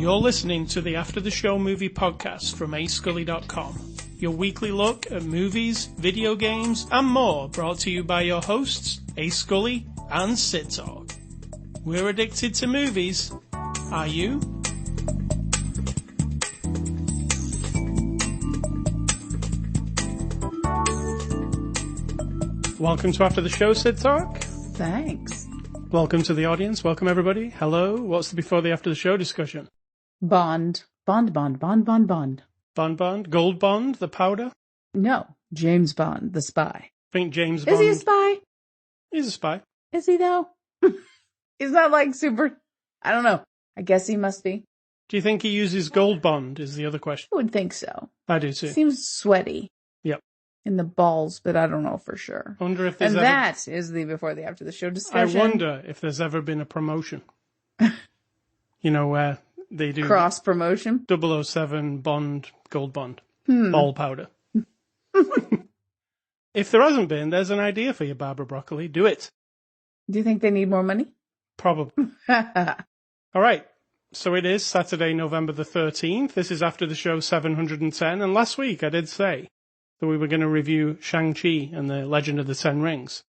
You're listening to the After the Show movie podcast from ascully.com. Your weekly look at movies, video games, and more, brought to you by your hosts, A Scully and Sid Talk. We're addicted to movies. Are you? Welcome to After the Show, Sid Talk. Thanks. Welcome to the audience. Welcome, everybody. Hello. What's the before the After the Show discussion? Bond. Bond. Bond Bond? Gold Bond? The powder? No. James Bond, the spy. I think James Bond. Is he a spy? He's a spy. Is he, though? He's not like super... I don't know. I guess he must be. Do you think he uses Gold Bond is the other question? I would think so. I do too. Seems sweaty. Yep. In the balls, but I don't know for sure. I wonder if there's and that is the before the after the show discussion. I wonder if there's ever been a promotion. You know, where they do... Cross promotion? 007 Bond, Gold Bond. Ball powder. If there hasn't been, there's an idea for you, Barbara Broccoli. Do it. Do you think they need more money? Probably. All right. So it is Saturday, November the 13th. This is After the Show 710. And last week I did say that we were going to review Shang-Chi and the Legend of the Ten Rings.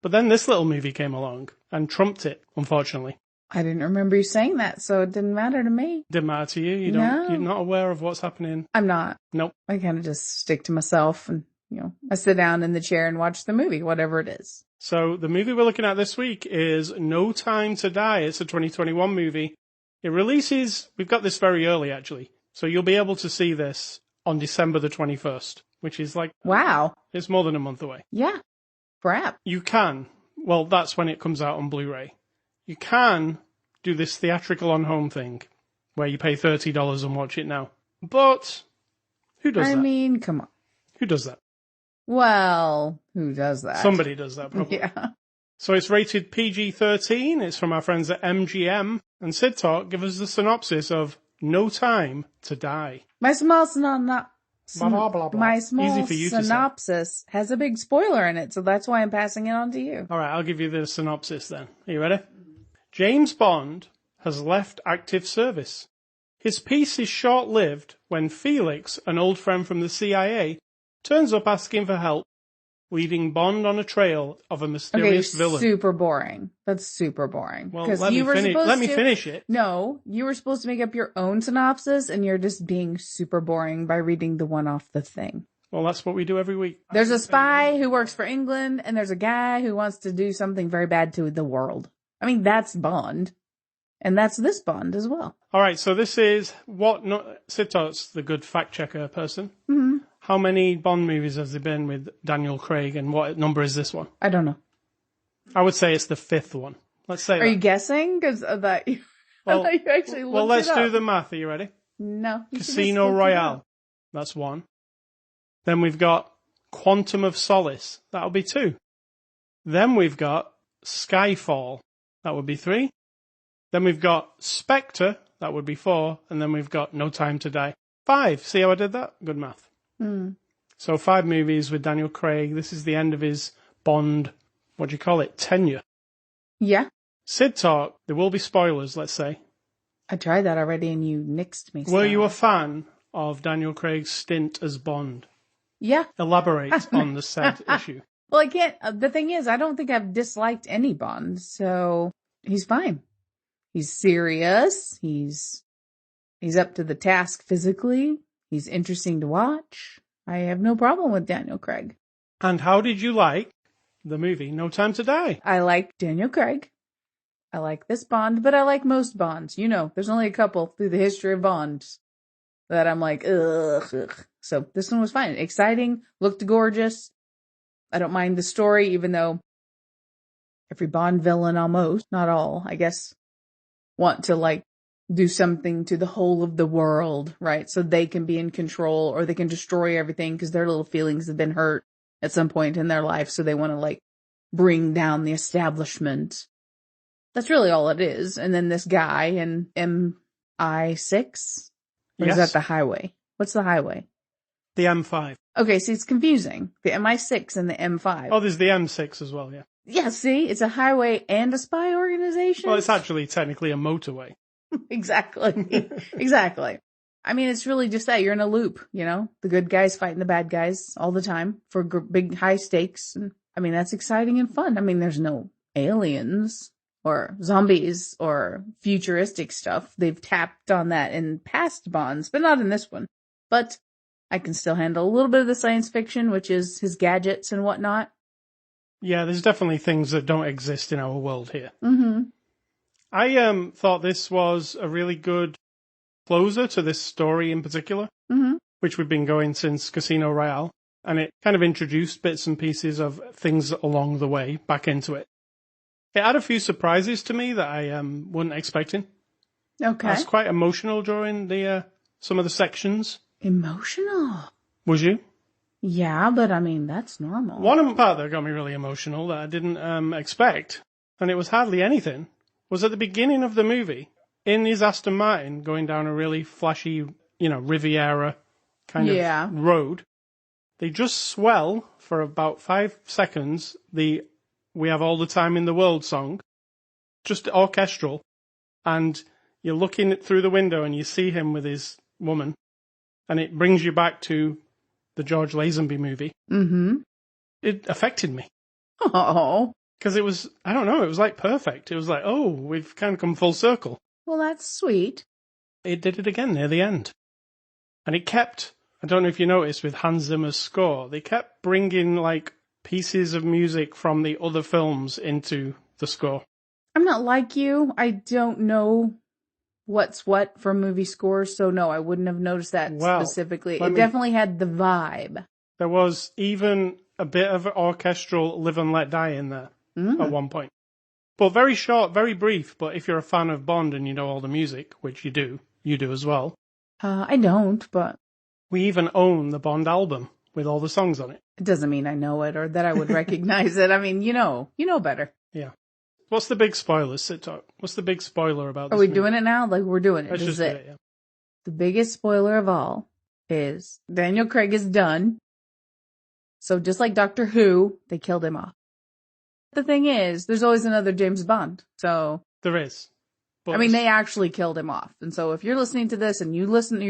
But then this little movie came along and trumped it, unfortunately. I didn't remember you saying that, so it didn't matter to me. Didn't matter to you? No. You're not aware of what's happening? I'm not. Nope. I kind of just stick to myself and, I sit down in the chair and watch the movie, whatever it is. So the movie we're looking at this week is No Time to Die. It's a 2021 movie. It releases, we've got this very early actually, so you'll be able to see this on December the 21st, which is like... Wow. It's more than a month away. Yeah. Crap. You can, well, that's when it comes out on Blu-ray. You can do this theatrical on home thing, where you pay $30 and watch it now. But, who does that? I mean, come on. Who does that? Well, who does that? Somebody does that, probably. Yeah. So it's rated PG-13. It's from our friends at MGM. And Sid Talk, give us the synopsis of No Time to Die. My small Blah, blah, blah. My small Easy for you to say. synopsis has a big spoiler in it, so that's why I'm passing it on to you. All right, I'll give you the synopsis then. Are you ready? James Bond has left active service. His peace is short-lived when Felix, an old friend from the CIA, turns up asking for help, leading Bond on a trail of a mysterious villain. Super boring. That's super boring. Well, let me finish it. No, you were supposed to make up your own synopsis, and you're just being super boring by reading the one off the thing. Well, that's what we do every week. There's a spy who works for England, and there's a guy who wants to do something very bad to the world. I mean, that's Bond. And that's this Bond as well. All right, so this is Sid Talk's the good fact-checker person. Mm-hmm. How many Bond movies has there been with Daniel Craig, and what number is this one? I don't know. I would say it's the 5th one. Let's say Are you guessing? Because I thought you actually looked well, let's it up. do the math. Are you ready? No. Casino Royale. That's 1. Then we've got Quantum of Solace. That'll be 2. Then we've got Skyfall. That would be 3. Then we've got Spectre. That would be 4. And then we've got No Time to Die. 5. See how I did that? Good math. So 5 movies with Daniel Craig. This is the end of his Bond, what do you call it, tenure. Yeah. Sid Talk, there will be spoilers, let's say. I tried that already and you nixed me. Were you a fan of Daniel Craig's stint as Bond? Yeah. Elaborate on the said issue. Well, I can't. The thing is, I don't think I've disliked any Bond, so he's fine. He's serious. He's up to the task physically. He's interesting to watch. I have no problem with Daniel Craig. And how did you like the movie No Time to Die? I like Daniel Craig. I like this Bond, but I like most Bonds. There's only a couple through the history of Bonds that I'm like, ugh. So this one was fine. Exciting, looked gorgeous. I don't mind the story, even though every Bond villain almost, not all, I guess, want to do something to the whole of the world, right? So they can be in control or they can destroy everything because their little feelings have been hurt at some point in their life. So they want to bring down the establishment. That's really all it is. And then this guy in MI6, or is that the highway? What's the highway? The M5. Okay, see, it's confusing. The MI6 and the M5. Oh, there's the M6 as well, yeah. Yeah, see, it's a highway and a spy organization. Well, it's actually technically a motorway. Exactly. Exactly. I mean, it's really just that you're in a loop, you know, the good guys fighting the bad guys all the time for big high stakes. And I mean, that's exciting and fun. I mean, there's no aliens or zombies or futuristic stuff. They've tapped on that in past Bonds, but not in this one. But I can still handle a little bit of the science fiction, which is his gadgets and whatnot. Yeah, there's definitely things that don't exist in our world here. Mm-hmm. I thought this was a really good closer to this story in particular, which we've been going since Casino Royale, and it kind of introduced bits and pieces of things along the way back into it. It had a few surprises to me that I wasn't expecting. Okay. I was quite emotional during the some of the sections. Emotional. Was you? Yeah, but I mean, that's normal. One part that got me really emotional that I didn't expect, and it was hardly anything, was at the beginning of the movie, in his Aston Martin, going down a really flashy, Riviera kind of road. They just swell for about 5 seconds the "We Have All the Time in the World" song, just orchestral, and you're looking through the window and you see him with his woman, and it brings you back to the George Lazenby movie. Mm-hmm. It affected me. Oh. Because it was, I don't know, it was like perfect. It was like, oh, we've kind of come full circle. Well, that's sweet. It did it again near the end. And it kept, I don't know if you noticed with Hans Zimmer's score, they kept bringing like pieces of music from the other films into the score. I'm not like you. I don't know what's what for movie scores, so no, I wouldn't have noticed that specifically. It definitely had the vibe. There was even a bit of orchestral Live and Let Die in there at one point. But very short, very brief, but if you're a fan of Bond and you know all the music, which you do as well. I don't, but... We even own the Bond album with all the songs on it. It doesn't mean I know it or that I would recognize it. I mean, you know better. Yeah. What's the big spoilers, Sit Talk? What's the big spoiler about this Are we movie? doing it now? Like, we're doing it. Let's This just is do it. it, yeah. The biggest spoiler of all is Daniel Craig is done. So just like Doctor Who, they killed him off. The thing is, there's always another James Bond. So there is. But I mean, they actually killed him off. And so if you're listening to this and you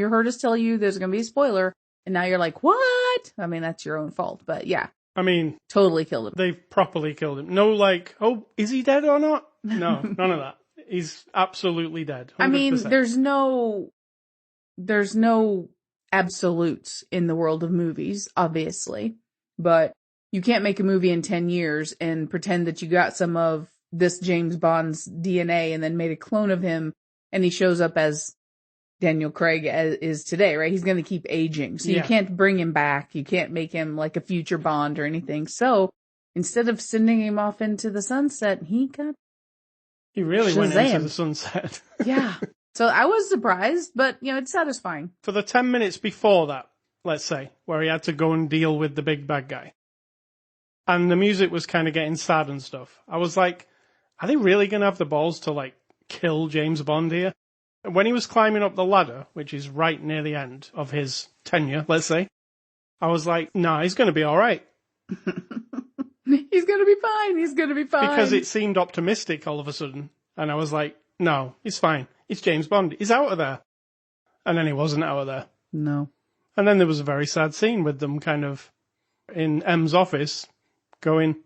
heard us tell you there's going to be a spoiler, and now you're like, what? I mean, that's your own fault. But yeah. I mean, totally killed him. They've properly killed him. No, like, oh, is he dead or not? No, none of that. He's absolutely dead. 100%. I mean, there's no absolutes in the world of movies, obviously. But you can't make a movie in 10 years and pretend that you got some of this James Bond's DNA and then made a clone of him and he shows up as Daniel Craig is today, right? He's going to keep aging. So you can't bring him back. You can't make him like a future Bond or anything. So instead of sending him off into the sunset, he really Shazam. went into the sunset. Yeah. So I was surprised, but it's satisfying. For the 10 minutes before that, let's say, where he had to go and deal with the big bad guy, and the music was kind of getting sad and stuff, I was like, are they really going to have the balls to like kill James Bond here? When he was climbing up the ladder, which is right near the end of his tenure, let's say, I was like, nah, he's going to be all right. He's going to be fine. He's going to be fine. Because it seemed optimistic all of a sudden. And I was like, no, he's fine. It's James Bond. He's out of there. And then he wasn't out of there. No. And then there was a very sad scene with them kind of in M's office going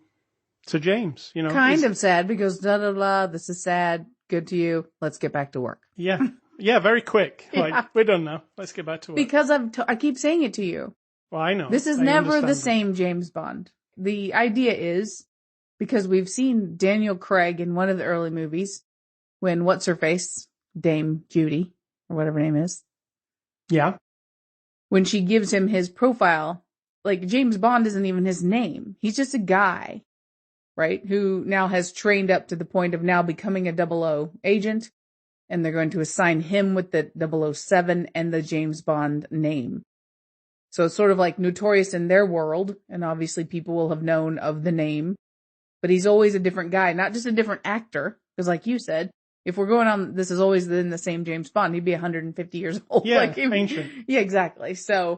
to James, Kind of sad because blah, blah, blah, this is sad. Good to you. Let's get back to work. Yeah. Yeah, very quick. Like, we're done now. Let's get back to work. Because I keep saying it to you. Well, I know. This is never the same James Bond. The idea is, because we've seen Daniel Craig in one of the early movies, when what's-her-face, Dame Judy, or whatever her name is. Yeah. When she gives him his profile, like James Bond isn't even his name. He's just a guy, right? Who now has trained up to the point of now becoming a 00 agent. And they're going to assign him with the 007 and the James Bond name. So it's sort of like notorious in their world. And obviously people will have known of the name. But he's always a different guy, not just a different actor. Because like you said, if we're going on, this is always in the same James Bond, he'd be 150 years old. Yeah, ancient. Yeah, exactly. So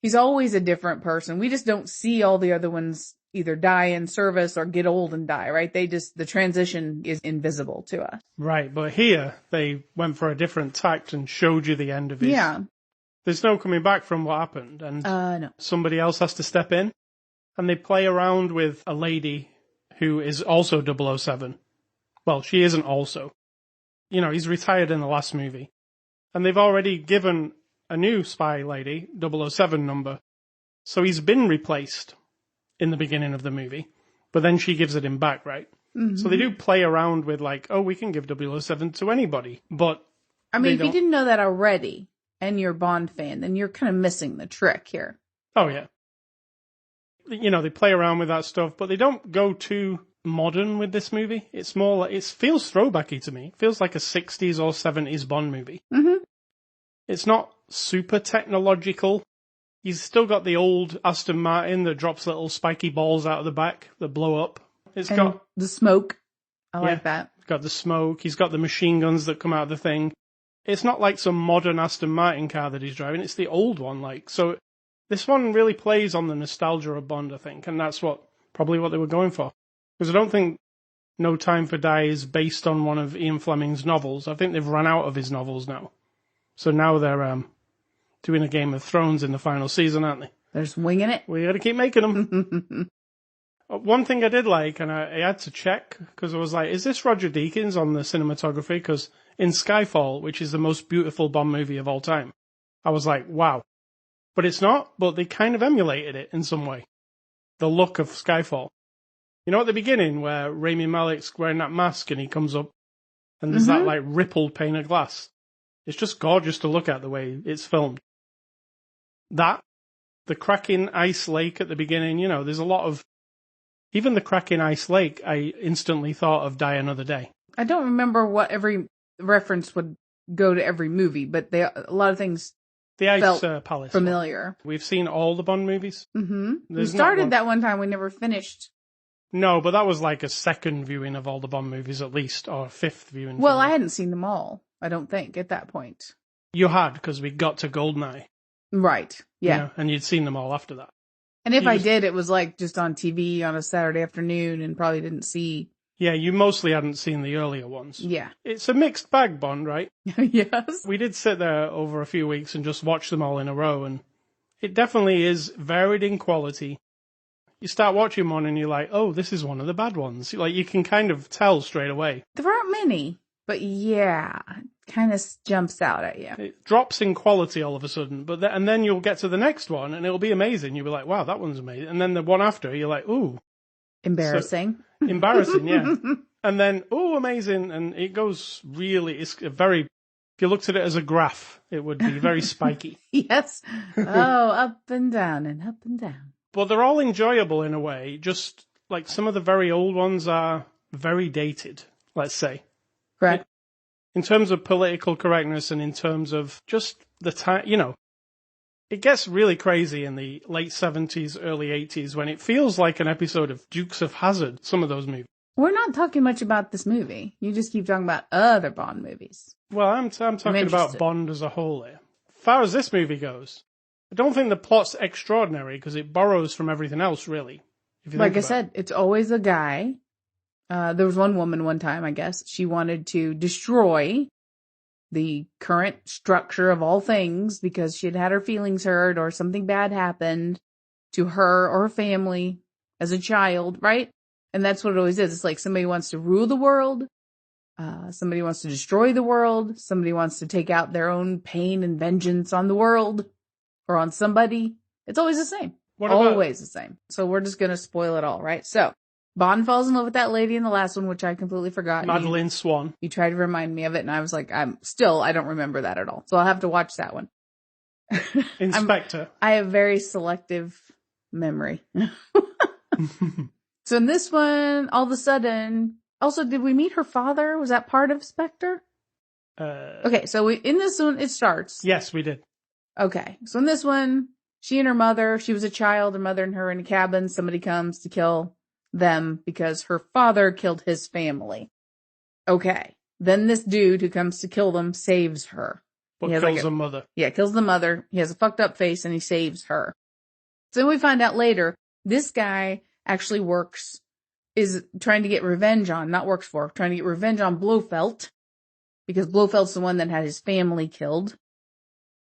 he's always a different person. We just don't see all the other ones either die in service or get old and die, right? The transition is invisible to us. Right, but here they went for a different tact and showed you the end of his... Yeah. There's no coming back from what happened, and No. somebody else has to step in, and they play around with a lady who is also 007. Well, she isn't also. He's retired in the last movie. And they've already given a new spy lady 007 number. So he's been replaced in the beginning of the movie. But then she gives it him back, right? Mm-hmm. So they do play around with like, oh, we can give 007 to anybody. But I mean, if you didn't know that already, and you're a Bond fan, then you're kind of missing the trick here. Oh, yeah. They play around with that stuff, but they don't go too modern with this movie. It's more like, it feels throwbacky to me. It feels like a 60s or 70s Bond movie. Mm-hmm. It's not super technological. He's still got the old Aston Martin that drops little spiky balls out of the back that blow up. It's got the smoke. I like that. It's got the smoke. He's got the machine guns that come out of the thing. It's not like some modern Aston Martin car that he's driving. It's the old one, so this one really plays on the nostalgia of Bond, I think, and that's probably what they were going for. Because I don't think No Time to Die is based on one of Ian Fleming's novels. I think they've run out of his novels now. So now they're doing a Game of Thrones in the final season, aren't they? They're just winging it. We got to keep making them. One thing I did like, and I had to check, because I was like, is this Roger Deakins on the cinematography? Because in Skyfall, which is the most beautiful Bond movie of all time, I was like, wow. But it's not, but they kind of emulated it in some way. The look of Skyfall. At the beginning where Raymie Malik's wearing that mask and he comes up and there's that like rippled pane of glass. It's just gorgeous to look at the way it's filmed. The cracking ice lake at the beginning, there's a lot of... Even the cracking ice lake, I instantly thought of Die Another Day. I don't remember what every reference would go to every movie, but a lot of things the Ice felt Palace familiar. One. We've seen all the Bond movies. Mm-hmm. We started that one time. We never finished. No, but that was like a second viewing of all the Bond movies at least, or a fifth viewing. Well, I hadn't seen them all, I don't think, at that point. You had, because we got to GoldenEye. Right, yeah. And you'd seen them all after that. And if I did, it was like just on TV on a Saturday afternoon and probably didn't see. Yeah, you mostly hadn't seen the earlier ones. Yeah. It's a mixed bag, Bond, right? Yes. We did sit there over a few weeks and just watch them all in a row, and it definitely is varied in quality. You start watching one and you're like, oh, this is one of the bad ones. Like, you can kind of tell straight away. There aren't many, but yeah, it kind of jumps out at you. It drops in quality all of a sudden, and then you'll get to the next one and it'll be amazing. You'll be like, wow, that one's amazing. And then the one after, you're like, ooh. Embarrassing. So, embarrassing, yeah. And then, ooh, amazing. And it goes really, it's a very... If you looked at it as a graph, it would be very spiky. Yes. Oh, up and down and up and down. But they're all enjoyable in a way. Just like some of the very old ones are very dated, let's say. Right. In terms of political correctness and in terms of just the time, it gets really crazy in the late 70s, early 80s when it feels like an episode of Dukes of Hazzard, some of those movies. We're not talking much about this movie. You just keep talking about other Bond movies. Well, I'm talking about Bond as a whole here. As far as this movie goes, I don't think the plot's extraordinary because it borrows from everything else, really. Like I said, it's always a guy. There was one woman one time, I guess. She wanted to destroy the current structure of all things because she had her feelings hurt or something bad happened to her or her family as a child, right? And that's what it always is. It's like somebody wants to rule the world. Somebody wants to destroy the world. Somebody wants to take out their own pain and vengeance on the world or on somebody. It's always the same. Always the same. So we're just going to spoil it all, right? So Bond falls in love with that lady in the last one, which I completely forgot. Madeleine Swan. You tried to remind me of it, and I was like, I don't remember that at all. So I'll have to watch that one. Inspector. I have very selective memory. So in this one, all of a sudden, also, did we meet her father? Was that part of Spectre? Okay, so in this one, it starts. Yes, we did. Okay, so in this one, she and her mother, she was a child, her mother and her in a cabin. Somebody comes to kill them because her father killed his family. Okay, then this dude who comes to kill them saves her. But kills the mother. Yeah, kills the mother. He has a fucked up face and he saves her. So then we find out later, this guy actually is trying to get revenge on, trying to get revenge on Blofeld, because Blofeld's the one that had his family killed,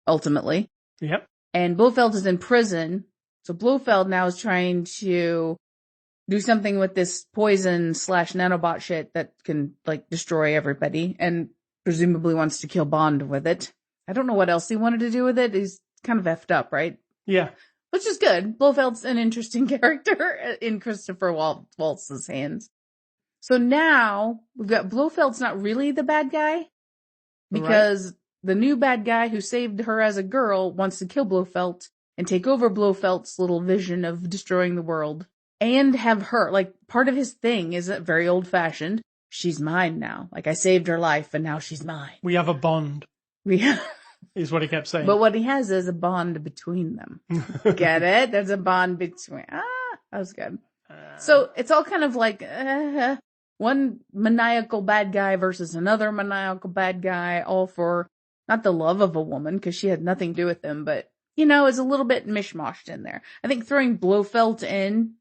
ultimately. Yep. And Blofeld is in prison, so Blofeld now is trying to do something with this poison / nanobot shit that can, like, destroy everybody, and presumably wants to kill Bond with it. I don't know what else he wanted to do with it. He's kind of effed up, right? Yeah. Which is good. Blofeld's an interesting character in Christopher Waltz's hands. So now we've got Blofeld's not really the bad guy, because the new bad guy who saved her as a girl wants to kill Blofeld and take over Blofeld's little vision of destroying the world, and have her, like, part of his thing is very old fashioned. She's mine now. Like, I saved her life and now she's mine. We have a bond. Is what he kept saying. But what he has is a bond between them. Get it? There's a bond between. That was good. So it's all kind of like one maniacal bad guy versus another maniacal bad guy, all for not the love of a woman, because she had nothing to do with him, but, you know, it's a little bit mishmashed in there. I think throwing Blofeld in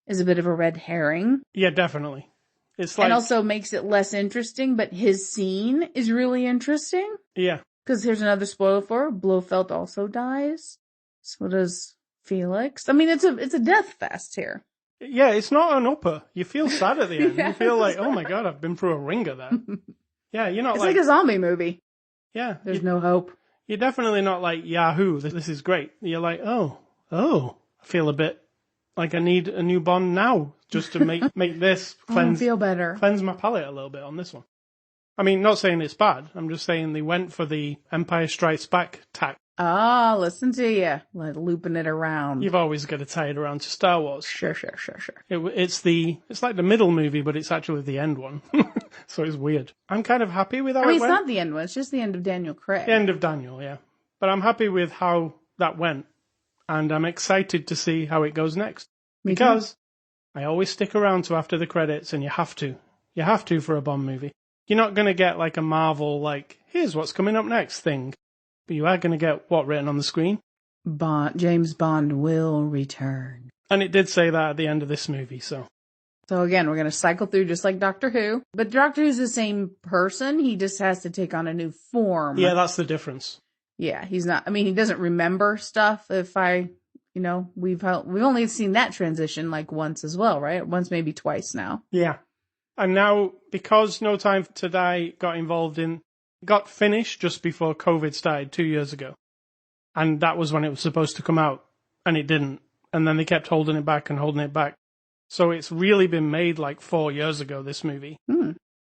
is a bit of a red herring. Yeah, definitely. It's like, and also makes it less interesting, but his scene is really interesting. Yeah. Because here's another spoiler for her. Blofeld also dies. So does Felix. I mean, it's a death fest here. Yeah, it's not an upper. You feel sad at the end. Yeah, you feel like, oh my God, I've been through a ringer there. Yeah, you're not it's like a zombie movie. Yeah. There's no hope. You're definitely not like, Yahoo, this is great. You're like, oh, I feel a bit like I need a new Bond now, just to make this feel better. Cleanse my palate a little bit on this one. I mean, not saying it's bad. I'm just saying they went for the Empire Strikes Back tack. Ah, listen to you. Like looping it around. You've always got to tie it around to Star Wars. Sure. It's like the middle movie, but it's actually the end one. So it's weird. I'm kind of happy with how it went. It's not the end one. It's just the end of Daniel Craig. The end of Daniel, yeah. But I'm happy with how that went. And I'm excited to see how it goes next. Because I always stick around to after the credits, and you have to. You have to for a Bond movie. You're not going to get like a Marvel, like, here's what's coming up next thing. But you are going to get what written on the screen? James Bond will return. And it did say that at the end of this movie, so. So again, we're going to cycle through just like Doctor Who. But Doctor Who's the same person. He just has to take on a new form. Yeah, that's the difference. Yeah, he's not, I mean, he doesn't remember stuff. We've only seen that transition like once as well, right? Once, maybe twice now. Yeah. And now, because No Time to Die got finished just before COVID started 2 years ago. And that was when it was supposed to come out. And it didn't. And then they kept holding it back. So it's really been made like 4 years ago, this movie.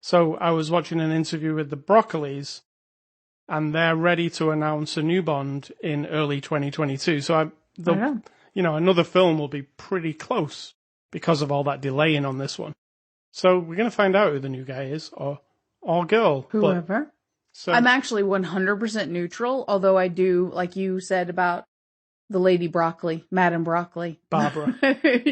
So I was watching an interview with the Broccolis, and they're ready to announce a new Bond in early 2022. So another film will be pretty close because of all that delaying on this one. So we're going to find out who the new guy is, or girl. Whoever. I'm actually 100% neutral, although I do, like you said about the Lady Broccoli, Madame Broccoli. Barbara.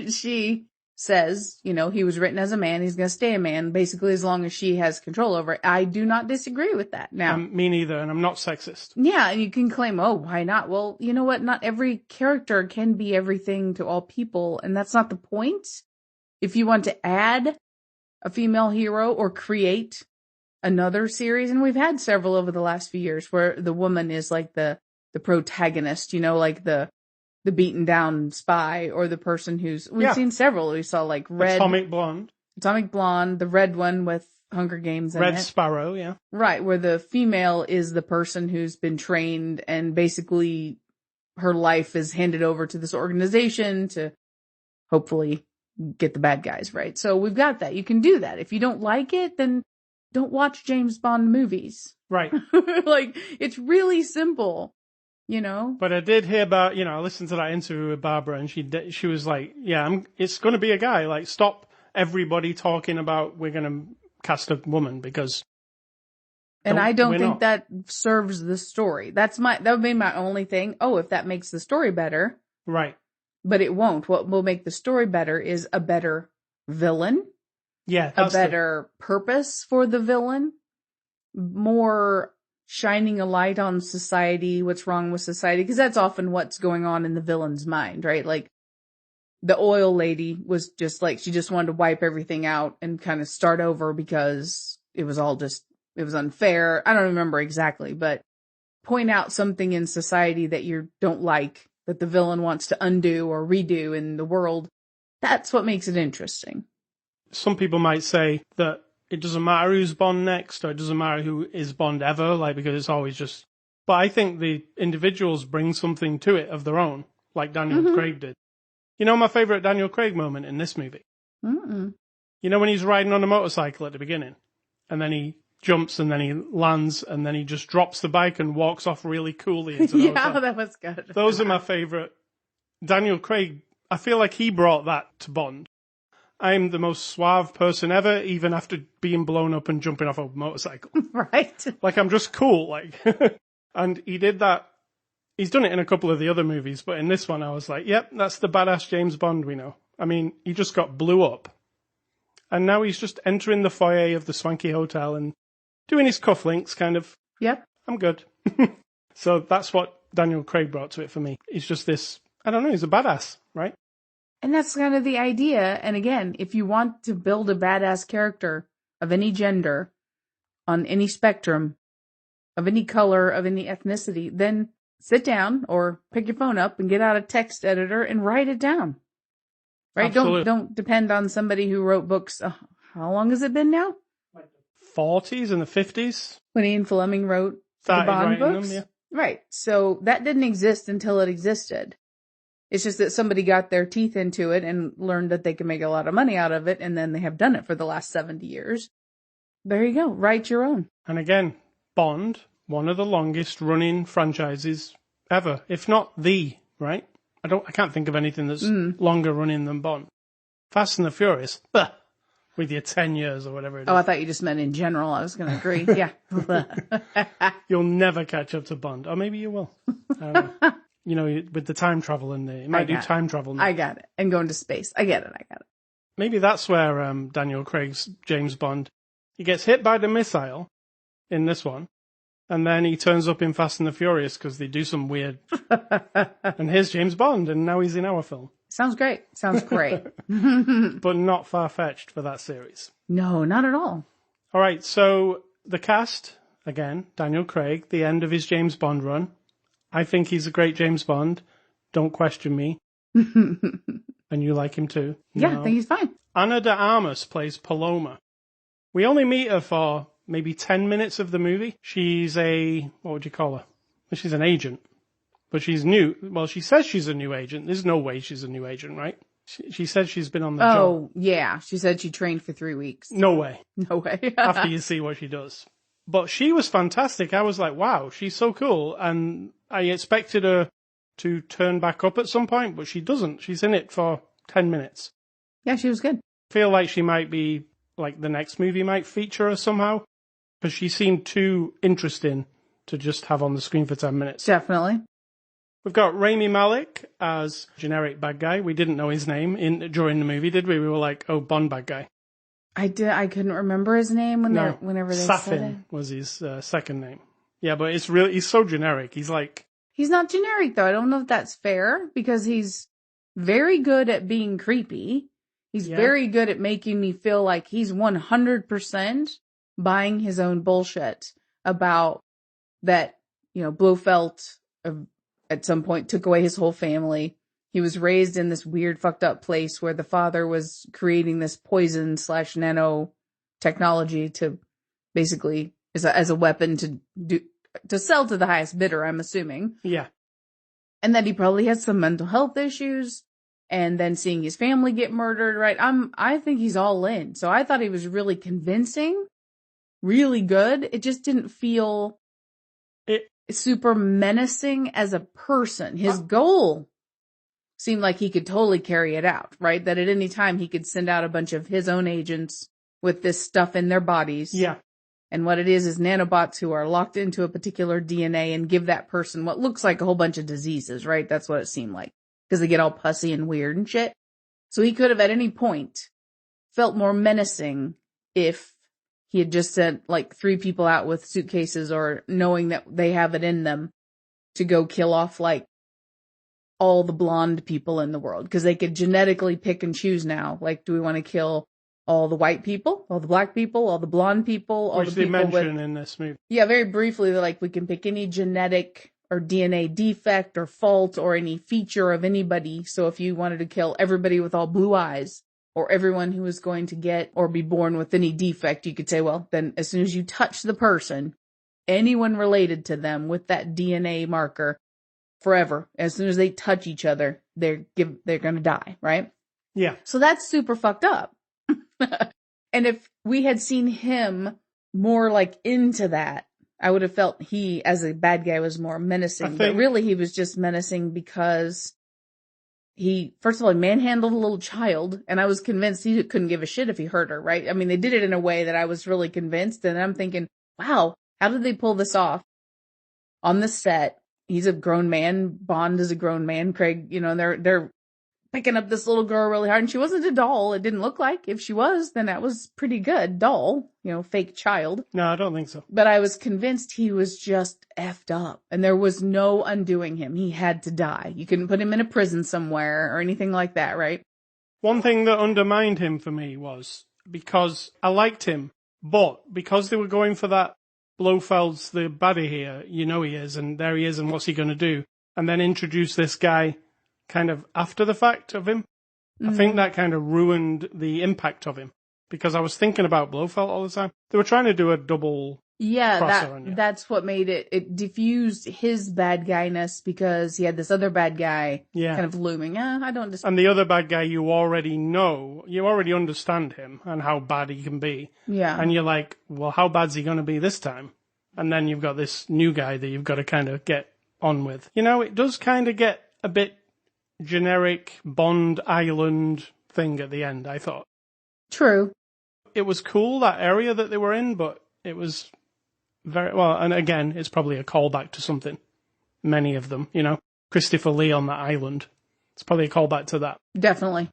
She says, he was written as a man, he's going to stay a man, basically as long as she has control over it. I do not disagree with that. Now, me neither, and I'm not sexist. Yeah, and you can claim, why not? Well, you know what? Not every character can be everything to all people, and that's not the point. If you want to add a female hero or create another series, and we've had several over the last few years where the woman is like the protagonist, like the beaten down spy, or the person we've seen several. We saw like Atomic Blonde, the red one with Hunger Games in Red it. Sparrow, yeah. Right, where the female is the person who's been trained and basically her life is handed over to this organization to hopefully get the bad guys, right? So we've got that. You can do that. If you don't like it, then don't watch James Bond movies. Right. Like, it's really simple, But I did hear about, I listened to that interview with Barbara, and she was like, it's going to be a guy. Like, stop everybody talking about we're going to cast a woman, because. And I don't think that serves the story. That would be my only thing. If that makes the story better. Right. But it won't. What will make the story better is a better villain. Yeah. A better purpose for the villain. More shining a light on society, what's wrong with society. Because that's often what's going on in the villain's mind, right? Like, the oil lady was just like, she just wanted to wipe everything out and kind of start over because it was all just, it was unfair. I don't remember exactly, but point out something in society that you don't like, that the villain wants to undo or redo in the world. That's what makes it interesting. Some people might say that it doesn't matter who's Bond next, or it doesn't matter who is Bond ever, like, because it's always just... But I think the individuals bring something to it of their own, like Daniel Craig did. You know my favourite Daniel Craig moment in this movie? Mm-mm. You know when he's riding on a motorcycle at the beginning? And then he jumps and then he lands and then he just drops the bike and walks off really coolly into the hotel. That was good. Those are my favourite. Daniel Craig, I feel like he brought that to Bond. I'm the most suave person ever, even after being blown up and jumping off a motorcycle. Right. Like, I'm just cool, like. And he did that. He's done it in a couple of the other movies, but in this one I was like, yep, that's the badass James Bond we know. I mean, he just got blew up. And now he's just entering the foyer of the swanky hotel and doing his cufflinks, kind of. Yep. I'm good. So that's what Daniel Craig brought to it for me. He's just this, I don't know, he's a badass, right? And that's kind of the idea. And again, if you want to build a badass character of any gender, on any spectrum, of any color, of any ethnicity, then sit down or pick your phone up and get out a text editor and write it down. Right? Absolutely. Don't depend on somebody who wrote books. How long has it been now? Like the 40s and the 50s. When Ian Fleming wrote the Bond books? Them, yeah. Right. So that didn't exist until it existed. It's just that somebody got their teeth into it and learned that they can make a lot of money out of it, and then they have done it for the last 70 years. There you go. Write your own. And again, Bond, one of the longest running franchises ever, if not the, right? I can't think of anything that's longer running than Bond. Fast and the Furious, with your 10 years or whatever it is. Oh, I thought you just meant in general. I was going to agree. Yeah. You'll never catch up to Bond. Or maybe you will. I don't know. You know, with the time travel in there. You might do time travel now. I got it. And going to space. I get it. Maybe that's where Daniel Craig's James Bond, he gets hit by the missile in this one. And then he turns up in Fast and the Furious because they do some weird... And here's James Bond, and now he's in our film. Sounds great. But not far-fetched for that series. No, not at all. All right, so the cast, again, Daniel Craig, the end of his James Bond run. I think he's a great James Bond. Don't question me. And you like him too. Yeah, I think he's fine. Ana de Armas plays Paloma. We only meet her for maybe 10 minutes of the movie. She's what would you call her? Well, she's an agent. But she's new. Well, she says she's a new agent. There's no way she's a new agent, right? She said she's been on the job. Oh, yeah. She said she trained for 3 weeks. No way. No way. After you see what she does. But she was fantastic. I was like, wow, she's so cool. And I expected her to turn back up at some point, but she doesn't. She's in it for 10 minutes. Yeah, she was good. I feel like she might be, like, the next movie might feature her somehow. Because she seemed too interesting to just have on the screen for 10 minutes. Definitely. We've got Raymie Malik as generic bad guy. We didn't know his name during the movie, did we? We were like, oh, Bond bad guy. I couldn't remember his name whenever they Safin said it. was his second name. Yeah, but he's so generic. He's like... He's not generic, though. I don't know if that's fair, because he's very good at being creepy. He's very good at making me feel like he's 100% buying his own bullshit about that, Blofeld at some point took away his whole family. He was raised in this weird fucked up place where the father was creating this poison / nano technology to basically as a weapon to sell to the highest bidder, I'm assuming. Yeah. And that he probably has some mental health issues, and then seeing his family get murdered, right? I think he's all in. So I thought he was really convincing, really good. It just didn't feel super menacing as a person. His goal seemed like he could totally carry it out, right? That at any time he could send out a bunch of his own agents with this stuff in their bodies. Yeah. And what it is nanobots who are locked into a particular DNA and give that person what looks like a whole bunch of diseases, right? That's what it seemed like. Because they get all pussy and weird and shit. So he could have at any point felt more menacing if he had just sent like 3 people out with suitcases, or knowing that they have it in them to go kill off like all the blonde people in the world, because they could genetically pick and choose now. Like, do we want to kill all the white people, all the black people, all the blonde people, all Which the people they mention in this movie. Yeah, very briefly, they're like, we can pick any genetic or DNA defect or fault or any feature of anybody. So if you wanted to kill everybody with all blue eyes or everyone who was going to get or be born with any defect, you could say, well, then as soon as you touch the person, anyone related to them with that DNA marker, forever, as soon as they touch each other, they're going to die, right? Yeah. So that's super fucked up. And if we had seen him more like into that, I would have felt he, as a bad guy, was more menacing. But really, he was just menacing because he, first of all, he manhandled a little child, and I was convinced he couldn't give a shit if he hurt her, right? I mean, they did it in a way that I was really convinced, and I'm thinking, wow, how did they pull this off on the set? He's a grown man. Bond is a grown man. Craig, and they're picking up this little girl really hard, and she wasn't a doll. It didn't look like. If she was, then that was pretty good. Doll, fake child. No, I don't think so. But I was convinced he was just effed up, and there was no undoing him. He had to die. You couldn't put him in a prison somewhere or anything like that, right? One thing that undermined him for me was because I liked him, but because they were going for that Blofeld's the baddie here, he is, and there he is, and what's he going to do? And then introduce this guy kind of after the fact of him. I think that kind of ruined the impact of him, because I was thinking about Blofeld all the time. They were trying to do a double crosser. That's what made it diffused his bad guyness, because he had this other bad guy kind of looming. I don't And the other bad guy you already know, you already understand him and how bad he can be. Yeah. And you're like, well, how bad's he going to be this time? And then you've got this new guy that you've got to kind of get on with. It does kind of get a bit generic Bond Island thing at the end, I thought. True. It was cool, that area that they were in, but it was very, well, and again, it's probably a callback to something. Many of them, Christopher Lee on that island. It's probably a callback to that. Definitely.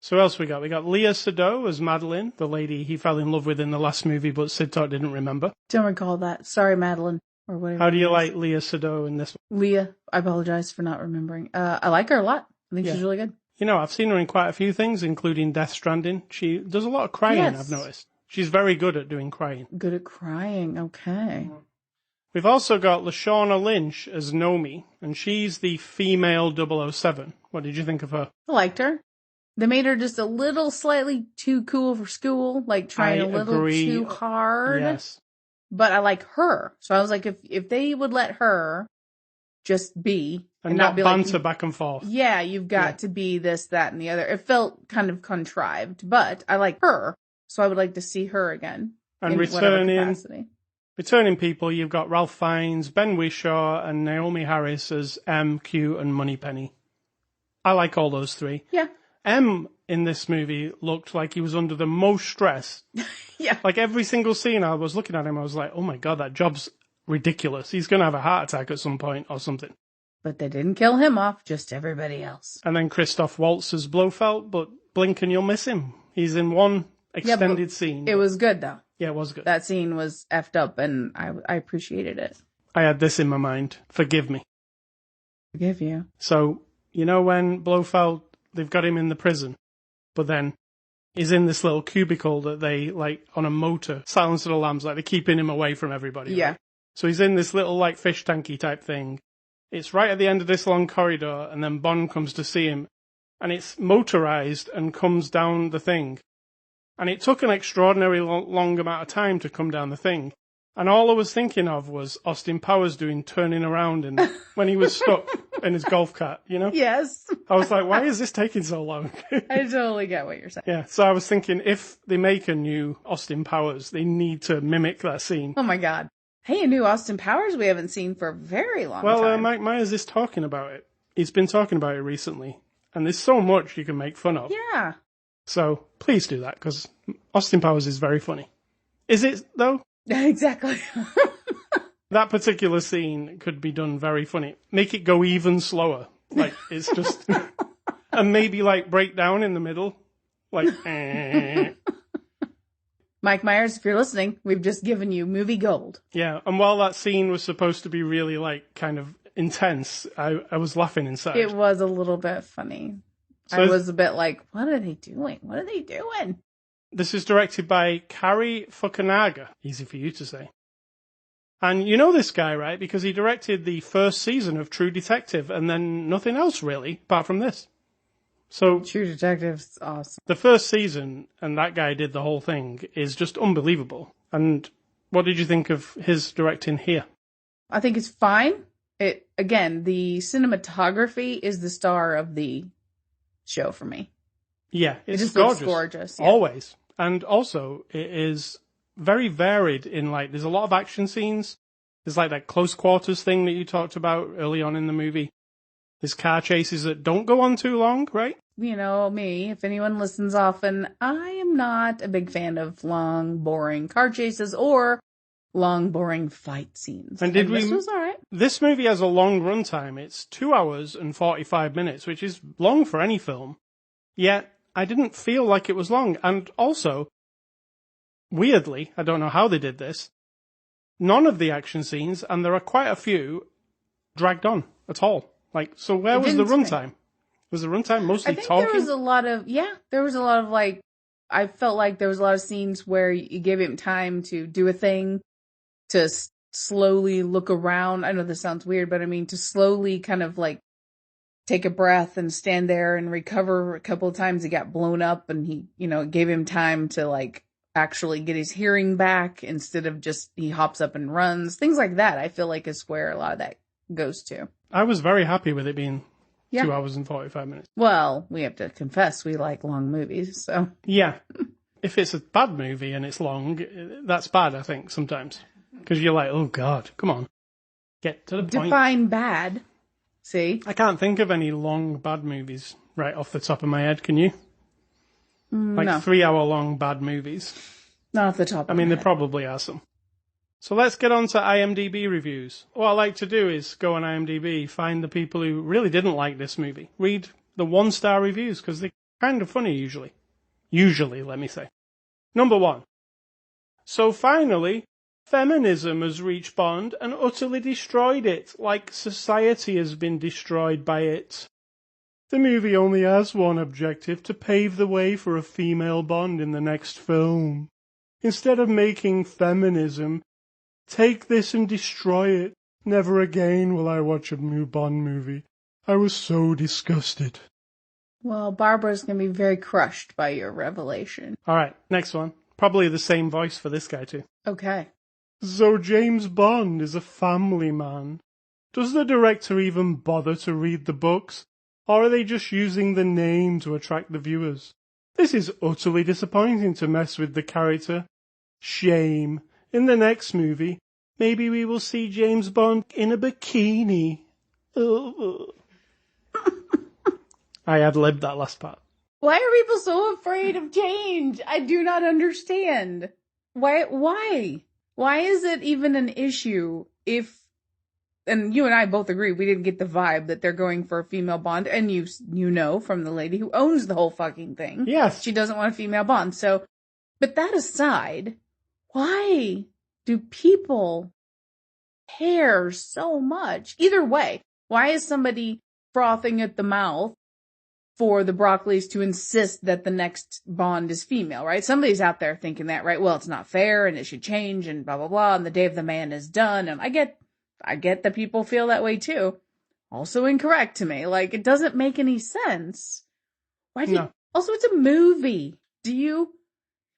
So what else we got? We got Lea Seydoux as Madeline, the lady he fell in love with in the last movie, but Sid Talk didn't remember. Don't recall that. Sorry, Madeline. Or whatever. How do you like Lea Seydoux in this one? Lea, I apologize for not remembering. I like her a lot. I think she's really good. I've seen her in quite a few things, including Death Stranding. She does a lot of crying, I've noticed. She's very good at doing crying. Good at crying, okay. We've also got Lashonna Lynch as Nomi, and she's the female 007. What did you think of her? I liked her. They made her just a little slightly too cool for school, like trying a little too hard. Yes. But I like her. So I was like, if they would let her just be and not be banter like, back and forth. Yeah, you've got to be this, that, and the other. It felt kind of contrived, but I like her. So I would like to see her again. And returning people, you've got Ralph Fiennes, Ben Whishaw, and Naomi Harris as M, Q, and Moneypenny. I like all those three. Yeah. M in this movie looked like he was under the most stress. Yeah. Like every single scene I was looking at him, I was like, oh my God, that job's ridiculous. He's going to have a heart attack at some point or something. But they didn't kill him off, just everybody else. And then Christoph Waltz as Blofeld, but blink and you'll miss him. He's in one extended scene. It was good, though. Yeah, it was good. That scene was effed up, and I appreciated it. I had this in my mind. Forgive me. Forgive you. So, when Blofeld, they've got him in the prison, but then he's in this little cubicle that they, on a motor, silence of the lambs, they're keeping him away from everybody. Yeah. Right? So he's in this little, fish tanky type thing. It's right at the end of this long corridor, and then Bond comes to see him, and it's motorized and comes down the thing. And it took an extraordinary long amount of time to come down the thing. And all I was thinking of was Austin Powers turning around and when he was stuck in his golf cart, Yes. I was like, why is this taking so long? I totally get what you're saying. Yeah, so I was thinking if they make a new Austin Powers, they need to mimic that scene. Oh my God. Hey, a new Austin Powers we haven't seen for a very long time. Well, Mike Myers is talking about it. He's been talking about it recently. And there's so much you can make fun of. Yeah. So please do that, because Austin Powers is very funny. Is it, though? Exactly. That particular scene could be done very funny. Make it go even slower. It's just... and maybe, break down in the middle. Mike Myers, if you're listening, we've just given you movie gold. Yeah, and while that scene was supposed to be really, kind of intense, I was laughing inside. It was a little bit funny. So I was a bit like, what are they doing? What are they doing? this is directed by Kari Fukunaga. Easy for you to say. And you know this guy, right? Because he directed the first season of True Detective and then nothing else really, apart from this. So True Detective's awesome. the first season, and that guy did the whole thing, is just unbelievable. And what did you think of his directing here? I think it's fine. Again, the cinematography is the star of the show for me. Yeah, it's it just gorgeous. Looks gorgeous. Yeah. Always. And also, it is very varied in, like, there's a lot of action scenes. There's, like, that close quarters thing that you talked about early on in the movie. There's car chases that don't go on too long, right? You know, me, if anyone listens often, I am not a big fan of long, boring car chases or long, boring fight scenes. And this was all right. This movie has a long runtime. It's 2 hours and 45 minutes, which is long for any film. Yet, I didn't feel like it was long. And also, weirdly, I don't know how they did this, none of the action scenes, and there are quite a few, dragged on at all. Like, so where was the runtime? Was the runtime mostly talking? I think there was a lot of like, I felt like there was a lot of scenes where you gave him time to do a thing, to slowly look around. I know this sounds weird, but I mean, to slowly kind of like take a breath and stand there and recover. A couple of times he got blown up and he, it gave him time to like actually get his hearing back instead of just he hops up and runs. Things like that, I feel like is where a lot of that goes to. I was very happy with it being 2 hours and 45 minutes. Well, we have to confess we like long movies, so. Yeah. If it's a bad movie and it's long, that's bad, I think, sometimes. Because you're like, oh God, come on. Get to the point. Define bad. See? I can't think of any long, bad movies right off the top of my head, can you? Like no. 3 hour long bad movies. Not off the top of my head. There head. probably are some. So let's get on to IMDb reviews. What I like to do is go on IMDb, find the people who really didn't like this movie. Read the 1-star reviews, because they're kind of funny usually. Usually, let me say. Number 1. So finally, feminism has reached Bond and utterly destroyed it, like society has been destroyed by it. The movie only has one objective, to pave the way for a female Bond in the next film. Instead of making feminism, take this and destroy it. Never again will I watch a new Bond movie. I was so disgusted. Well, Barbara's going to be very crushed by your revelation. Alright, next one. Probably the same voice for this guy too. Okay. So James Bond is a family man. Does the director even bother to read the books? Or are they just using the name to attract the viewers? This is utterly disappointing to mess with the character. Shame. In the next movie, maybe we will see James Bond in a bikini. I ad-libbed that last part. Why are people so afraid of change? I do not understand. Why? Why is it even an issue if, and you and I both agree, we didn't get the vibe that they're going for a female Bond, and you know from the lady who owns the whole fucking thing. Yes. She doesn't want a female Bond, so, but that aside, why do people care so much? Either way, why is somebody frothing at the mouth for the Broccoli's to insist that the next Bond is female, right? Somebody's out there thinking that, right? Well, it's not fair and it should change and blah, blah, blah. And the day of the man is done. And I get that people feel that way too. Also incorrect to me. Like, it doesn't make any sense. Also, it's a movie.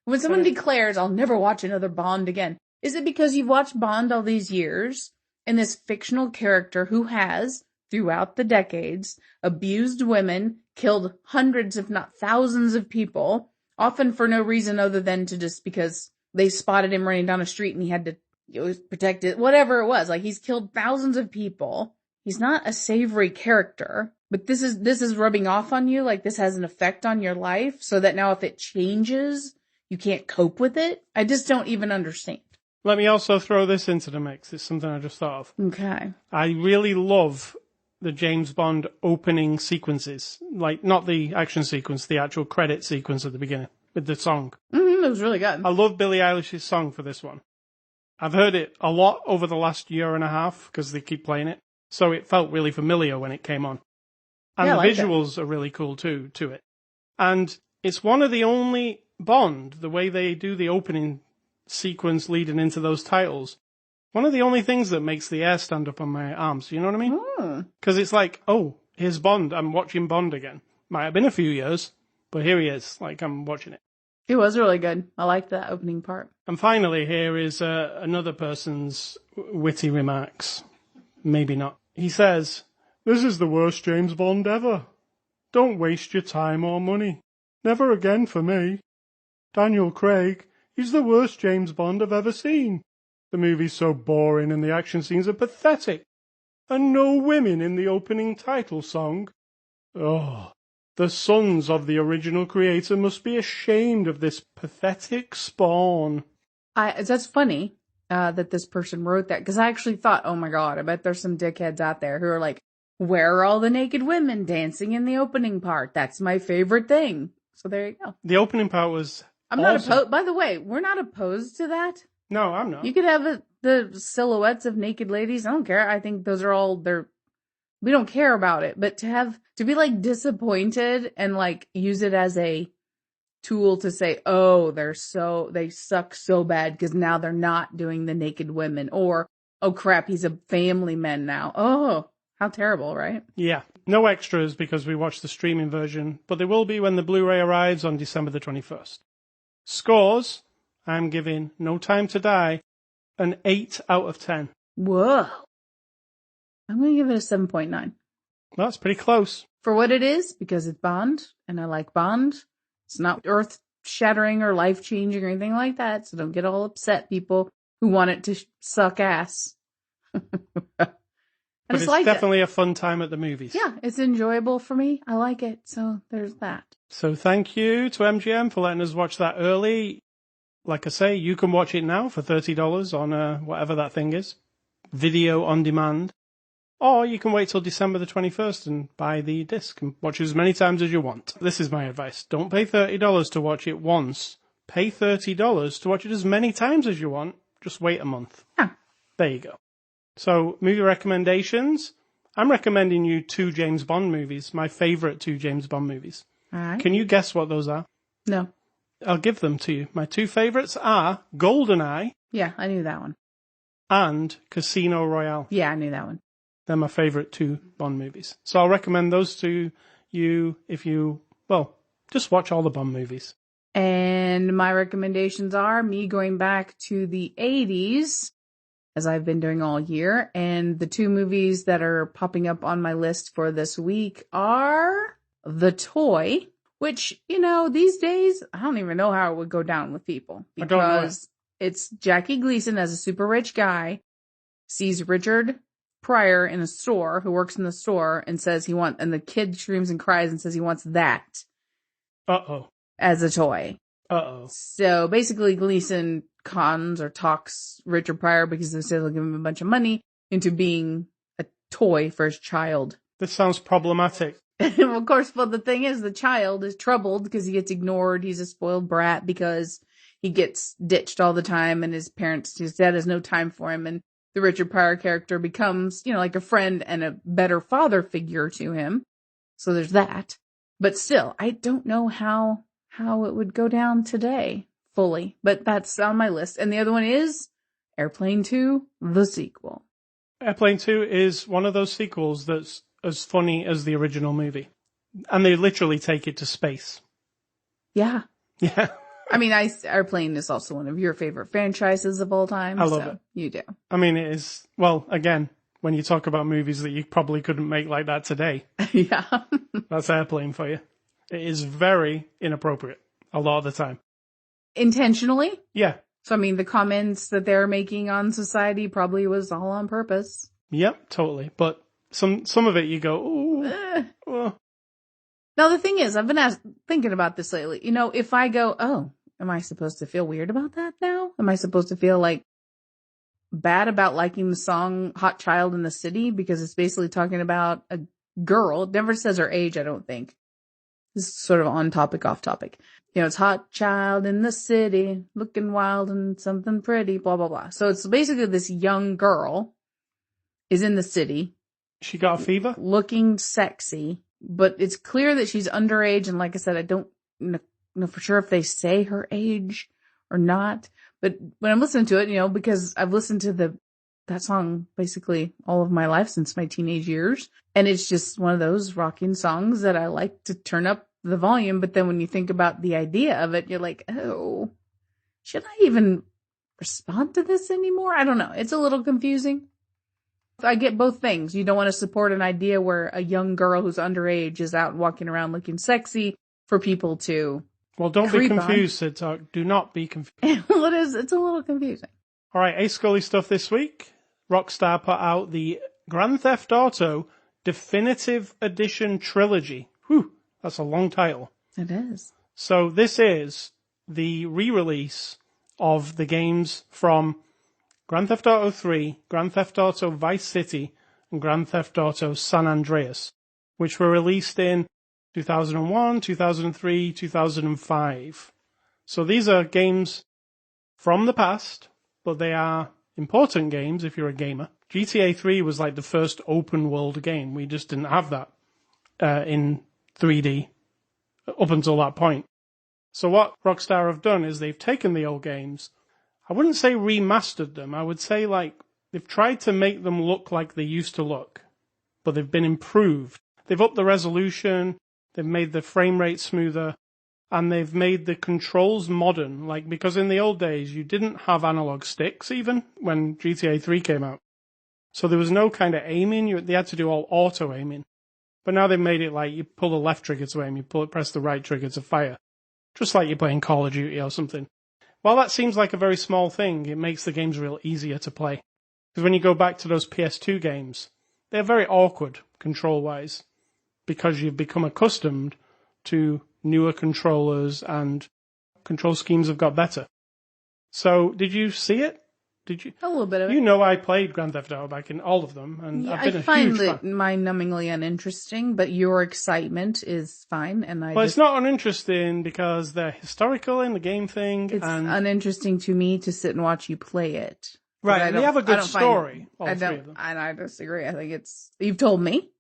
When someone declares, I'll never watch another Bond again, is it because you've watched Bond all these years and this fictional character who has, throughout the decades, abused women, killed hundreds if not thousands of people, often for no reason other than to just because they spotted him running down a street and he had to protect it, whatever it was. Like, he's killed thousands of people. He's not a savory character, but this is rubbing off on you. Like, this has an effect on your life so that now if it changes, you can't cope with it. I just don't even understand. Let me also throw this into the mix. It's something I just thought of. Okay. I really love the James Bond opening sequences. Like, not the action sequence, the actual credit sequence at the beginning with the song. It was really good. I love Billie Eilish's song for this one. I've heard it a lot over the last year and a half because they keep playing it. So it felt really familiar when it came on. And Yeah, the I like visuals are really cool too, to it. And it's one of the only Bond, the way they do the opening sequence leading into those titles, one of the only things that makes the hair stand up on my arms. You know what I mean? Because it's like, oh, here's Bond. I'm watching Bond again. Might have been a few years, but here he is. Like, I'm watching it. It was really good. I liked that opening part. And finally, here is another person's witty remarks. Maybe not. He says, "This is the worst James Bond ever. Don't waste your time or money. Never again for me. Daniel Craig, he's the worst James Bond I've ever seen. The movie's so boring and the action scenes are pathetic. And no women in the opening title song. Oh, the sons of the original creator must be ashamed of this pathetic spawn." That's funny that this person wrote that, because I actually thought, oh my God, I bet there's some dickheads out there who are like, where are all the naked women dancing in the opening part? That's my favorite thing. So there you go. The opening part was I'm awesome. not opposed. By the way, we're not opposed to that. No, I'm not. You could have the silhouettes of naked ladies. I don't care. I think those are all we don't care about it. But to be like disappointed and like use it as a tool to say, oh, they suck so bad because now they're not doing the naked women, or, oh crap, he's a family man now. Oh, how terrible, right? Yeah. No extras because we watched the streaming version, but there will be when the Blu-ray arrives on December the 21st. Scores, I'm giving No Time to Die an 8 out of 10. Whoa. I'm going to give it a 7.9. That's pretty close. For what it is, because it's Bond, and I like Bond. It's not earth-shattering or life-changing or anything like that, so don't get all upset, people who want it to suck ass. But it's definitely a fun time at the movies. Yeah, it's enjoyable for me. I like it, so there's that. So thank you to MGM for letting us watch that early. Like I say, you can watch it now for $30 on whatever that thing is. Video on demand. Or you can wait till December the 21st and buy the disc and watch it as many times as you want. This is my advice. Don't pay $30 to watch it once. Pay $30 to watch it as many times as you want. Just wait a month. Yeah. There you go. So, movie recommendations. I'm recommending you 2 James Bond movies, my favorite 2 James Bond movies. All right. Can you guess what those are? No. I'll give them to you. My 2 favorites are GoldenEye. Yeah, I knew that one. And Casino Royale. Yeah, I knew that one. They're my favorite 2 Bond movies. So I'll recommend those to you if you, just watch all the Bond movies. And my recommendations are me going back to the 80s, as I've been doing all year. And the 2 movies that are popping up on my list for this week are The Toy, which, these days, I don't even know how it would go down with people. Because it's Jackie Gleason as a super rich guy, sees Richard Pryor in a store, who works in the store, and says and the kid screams and cries and says he wants that. Uh-oh. As a toy. Uh-oh. So basically Gleason cons or talks Richard Pryor, because they say they'll give him a bunch of money, into being a toy for his child. This sounds problematic. Of course, well, the thing is, the child is troubled because he gets ignored. He's a spoiled brat because he gets ditched all the time, and his dad has no time for him. And the Richard Pryor character becomes, like a friend and a better father figure to him. So there's that. But still, I don't know how it would go down today fully, but that's on my list. And the other one is Airplane 2, the sequel. Airplane 2 is one of those sequels that's as funny as the original movie. And they literally take it to space. Yeah. Yeah. I mean, Airplane is also one of your favorite franchises of all time. I love it. You do. I mean, it is, again, when you talk about movies that you probably couldn't make like that today. Yeah. That's Airplane for you. It is very inappropriate a lot of the time. Intentionally? Yeah. So, I mean, the comments that they're making on society probably was all on purpose. Yep, totally. But some of it you go, ooh. Oh. Now, the thing is, I've been thinking about this lately. If I go, oh, am I supposed to feel weird about that now? Am I supposed to feel like bad about liking the song Hot Child in the City? Because it's basically talking about a girl. It never says her age, I don't think. This is sort of on topic, off topic. It's hot child in the city, looking wild and something pretty, blah, blah, blah. So it's basically this young girl is in the city She got a fever? Looking sexy, but it's clear that she's underage. And like I said, I don't know for sure if they say her age or not. But when I'm listening to it, because I've listened to that song basically all of my life since my teenage years. And it's just one of those rocking songs that I like to turn up the volume. But then when you think about the idea of it, you're like, oh, should I even respond to this anymore? I don't know. It's a little confusing. I get both things. You don't want to support an idea where a young girl who's underage is out walking around looking sexy for people to Well, don't be confused, Sid Talk. Do not be confused. Well, it is. It's a little confusing. All right, Ace Scully stuff this week. Rockstar put out the Grand Theft Auto Definitive Edition Trilogy. Whew, that's a long title. It is. So this is the re-release of the games from Grand Theft Auto 3, Grand Theft Auto Vice City, and Grand Theft Auto San Andreas, which were released in 2001, 2003, 2005. So these are games from the past, but they are important games if you're a gamer. GTA 3 was like the first open world game. We just didn't have that in 3D up until that point. So what Rockstar have done is they've taken the old games, I wouldn't say remastered them, I would say like they've tried to make them look like they used to look, but they've been improved. They've upped the resolution, they've made the frame rate smoother, and they've made the controls modern, like because in the old days you didn't have analog sticks even when GTA 3 came out. So there was no kind of aiming, they had to do all auto aiming. But now they've made it like you pull the left trigger to aim, press the right trigger to fire. Just like you're playing Call of Duty or something. While that seems like a very small thing, it makes the games real easier to play. Because when you go back to those PS2 games, they're very awkward control-wise. Because you've become accustomed to newer controllers and control schemes have got better. So, did you see it? Did you? A little bit of it. You know I played Grand Theft Auto back in all of them, and Yeah, I've been I a find huge it fan. mind-numbingly uninteresting, but your excitement is fine, and It's not uninteresting because they're historical in the game thing. It's and uninteresting to me to sit and watch you play it. Right, and they have a good story. I disagree. I think you've told me,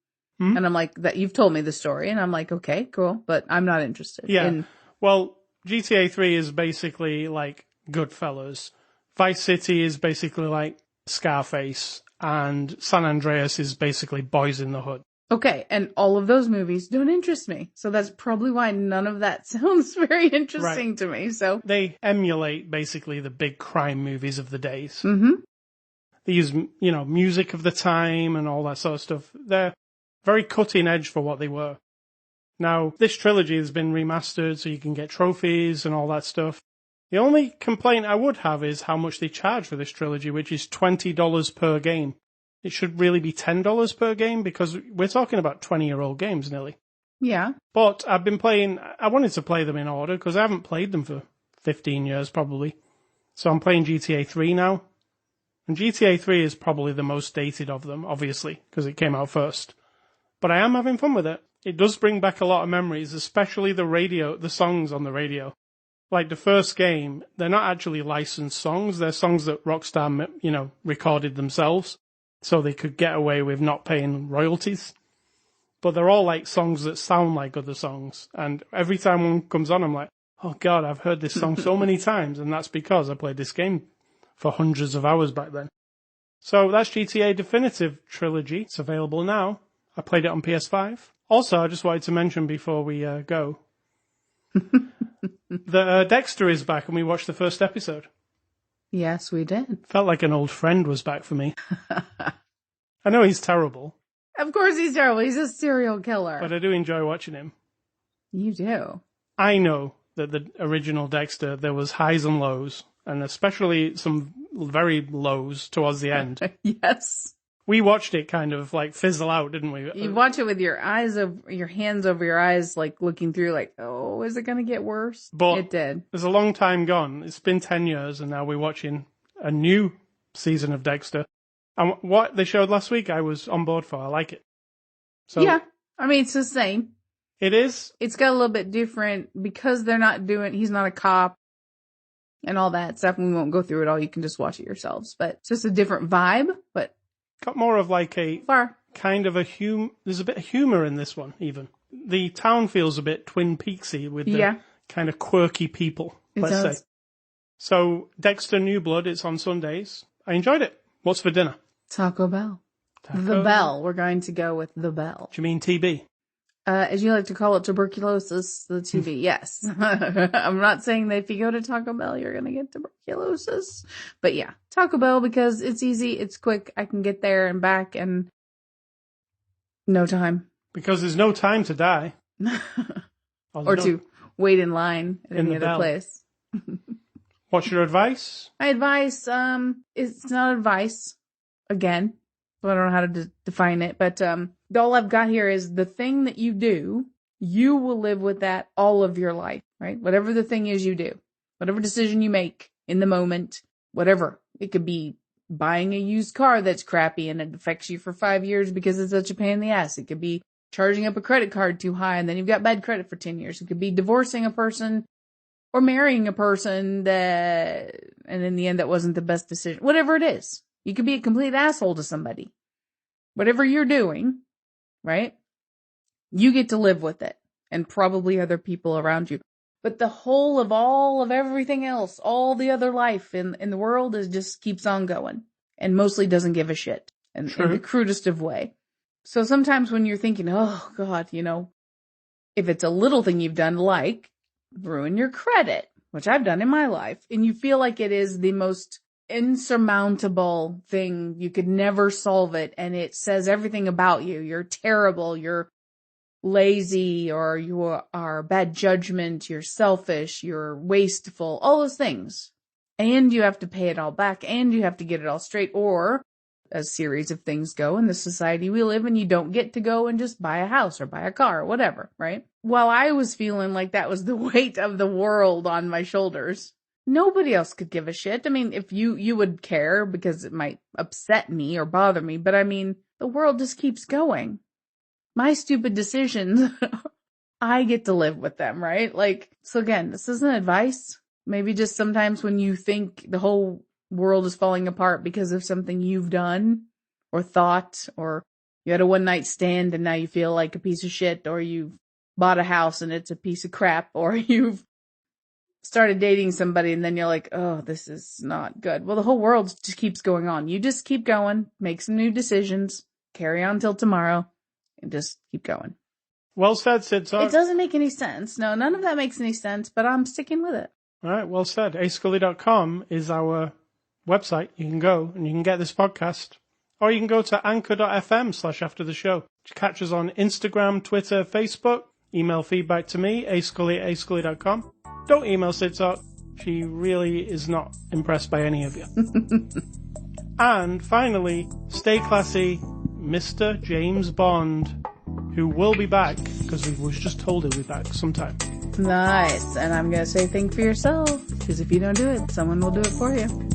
and I'm like, that you've told me the story, and I'm like, okay, cool, but I'm not interested. Yeah. Well, GTA 3 is basically like Goodfellas. Vice City is basically like Scarface, and San Andreas is basically Boys in the Hood. Okay, and all of those movies don't interest me, so that's probably why none of that sounds very interesting to me. So they emulate basically the big crime movies of the days. Mm-hmm. They use, music of the time and all that sort of stuff. They're very cutting edge for what they were. Now, this trilogy has been remastered so you can get trophies and all that stuff. The only complaint I would have is how much they charge for this trilogy, which is $20 per game. It should really be $10 per game because we're talking about 20-year-old games nearly. Yeah. But I wanted to play them in order because I haven't played them for 15 years probably. So I'm playing GTA 3 now. And GTA 3 is probably the most dated of them, obviously, because it came out first. But I am having fun with it. It does bring back a lot of memories, especially the songs on the radio. Like the first game, they're not actually licensed songs. They're songs that Rockstar, recorded themselves so they could get away with not paying royalties. But they're all like songs that sound like other songs. And every time one comes on, I'm like, oh God, I've heard this song so many times. And that's because I played this game for hundreds of hours back then. So that's GTA Definitive Trilogy. It's available now. I played it on PS5. Also, I just wanted to mention before we go that Dexter is back and we watched the first episode. Yes, we did. Felt like an old friend was back for me. I know he's terrible. Of course he's terrible. He's a serial killer. But I do enjoy watching him. You do. I know that the original Dexter, there was highs and lows, and especially some very lows towards the end. Yes. We watched it kind of like fizzle out, didn't we? You watch it with your hands over your eyes, like looking through, like, oh, is it going to get worse? But it did. There's a long time gone. It's been 10 years, and now we're watching a new season of Dexter. And what they showed last week, I was on board for. I like it. So yeah, I mean, it's the same. It is. It's got a little bit different because he's not a cop and all that stuff. And we won't go through it all. You can just watch it yourselves. But it's just a different vibe, but got more of like a kind of there's a bit of humour in this one, even. The town feels a bit Twin Peaksy with the kind of quirky people, let's say. So, Dexter New Blood, it's on Sundays. I enjoyed it. What's for dinner? Taco Bell. The Bell. We're going to go with the Bell. Do you mean TB? As you like to call it, tuberculosis, the TB, yes. I'm not saying that if you go to Taco Bell, you're going to get tuberculosis. But yeah, Taco Bell, because it's easy, it's quick, I can get there and back in no time. Because there's no time to die. Or to wait in line at any other place. What's your advice? My advice, it's not advice, again. So I don't know how to define it, but all I've got here is the thing that you do, you will live with that all of your life, right? Whatever the thing is you do, whatever decision you make in the moment, whatever. It could be buying a used car that's crappy and it affects you for 5 years because it's such a pain in the ass. It could be charging up a credit card too high and then you've got bad credit for 10 years. It could be divorcing a person or marrying a person and in the end that wasn't the best decision. Whatever it is. You could be a complete asshole to somebody. Whatever you're doing, right? You get to live with it and probably other people around you. But the whole of all of everything else, all the other life in the world just keeps on going and mostly doesn't give a shit in the crudest of way. So sometimes when you're thinking, oh God, if it's a little thing you've done, like ruin your credit, which I've done in my life, and you feel like it is the most insurmountable thing, you could never solve it, and it says everything about you. You're terrible, you're lazy, or you are bad judgment, you're selfish, you're wasteful, all those things. And you have to pay it all back, and you have to get it all straight, or a series of things go in the society we live in, you don't get to go and just buy a house or buy a car or whatever, right? While I was feeling like that was the weight of the world on my shoulders, nobody else could give a shit. I mean, if you would care because it might upset me or bother me, but I mean, the world just keeps going. My stupid decisions, I get to live with them, right? So again, this isn't advice. Maybe just sometimes when you think the whole world is falling apart because of something you've done or thought, or you had a one-night stand and now you feel like a piece of shit, or you've bought a house and it's a piece of crap, or you've started dating somebody and then you're like, oh, this is not good. Well, the whole world just keeps going on. You just keep going, make some new decisions, carry on till tomorrow, and just keep going. Well said, Sid. It doesn't make any sense. No, none of that makes any sense, but I'm sticking with it. All right, well said. ascully.com is our website. You can go and you can get this podcast. Or you can go to anchor.fm/aftertheshow to catch us on Instagram, Twitter, Facebook. Email feedback to me, ascully@ascully.com. Don't email Sid Talk. She really is not impressed by any of you. And finally, stay classy, Mr. James Bond, who will be back, because we was just told he'll be back sometime. Nice. And I'm going to say think for yourself, because if you don't do it, someone will do it for you.